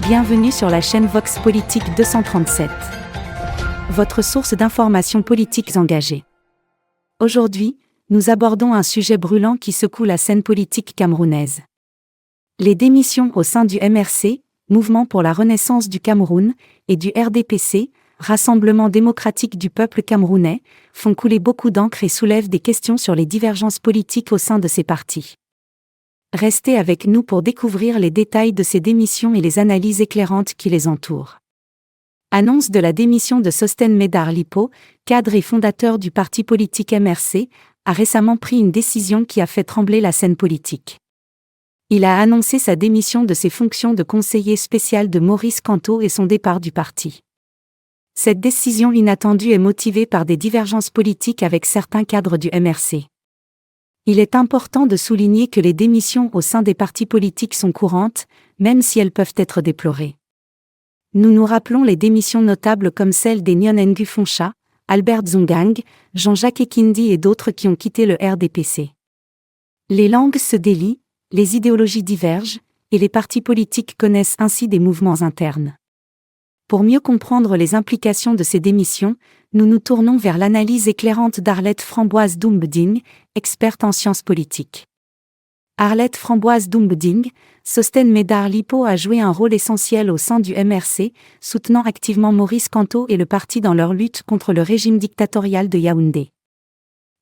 Bienvenue sur la chaîne Vox Politique 237. Votre source d'informations politiques engagées. Aujourd'hui, nous abordons un sujet brûlant qui secoue la scène politique camerounaise. Les démissions au sein du MRC, Mouvement pour la Renaissance du Cameroun, et du RDPC, Rassemblement démocratique du peuple camerounais, font couler beaucoup d'encre et soulèvent des questions sur les divergences politiques au sein de ces partis. Restez avec nous pour découvrir les détails de ces démissions et les analyses éclairantes qui les entourent. Annonce de la démission de Sostène Médard Lipo, cadre et fondateur du parti politique MRC, a récemment pris une décision qui a fait trembler la scène politique. Il a annoncé sa démission de ses fonctions de conseiller spécial de Maurice Kamto et son départ du parti. Cette décision inattendue est motivée par des divergences politiques avec certains cadres du MRC. Il est important de souligner que les démissions au sein des partis politiques sont courantes, même si elles peuvent être déplorées. Nous nous rappelons les démissions notables comme celles des Nyon Ngu Foncha, Albert Zongang, Jean-Jacques Ekindi et d'autres qui ont quitté le RDPC. Les langues se délient, les idéologies divergent, et les partis politiques connaissent ainsi des mouvements internes. Pour mieux comprendre les implications de ces démissions, nous nous tournons vers l'analyse éclairante d'Arlette Framboise Doumbeding, experte en sciences politiques. Arlette Framboise Doumbeding, Sostène Médard Lipo a joué un rôle essentiel au sein du MRC, soutenant activement Maurice Kamto et le parti dans leur lutte contre le régime dictatorial de Yaoundé.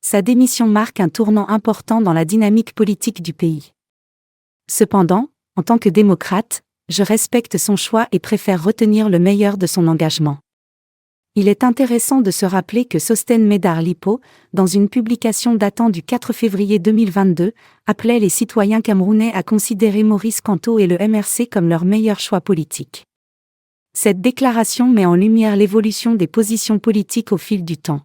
Sa démission marque un tournant important dans la dynamique politique du pays. Cependant, en tant que démocrate, je respecte son choix et préfère retenir le meilleur de son engagement. Il est intéressant de se rappeler que Sostène Médard Lipo, dans une publication datant du 4 février 2022, appelait les citoyens camerounais à considérer Maurice Kamto et le MRC comme leur meilleur choix politique. Cette déclaration met en lumière l'évolution des positions politiques au fil du temps.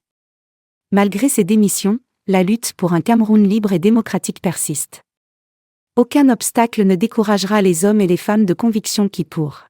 Malgré ces démissions, la lutte pour un Cameroun libre et démocratique persiste. Aucun obstacle ne découragera les hommes et les femmes de conviction qui, pour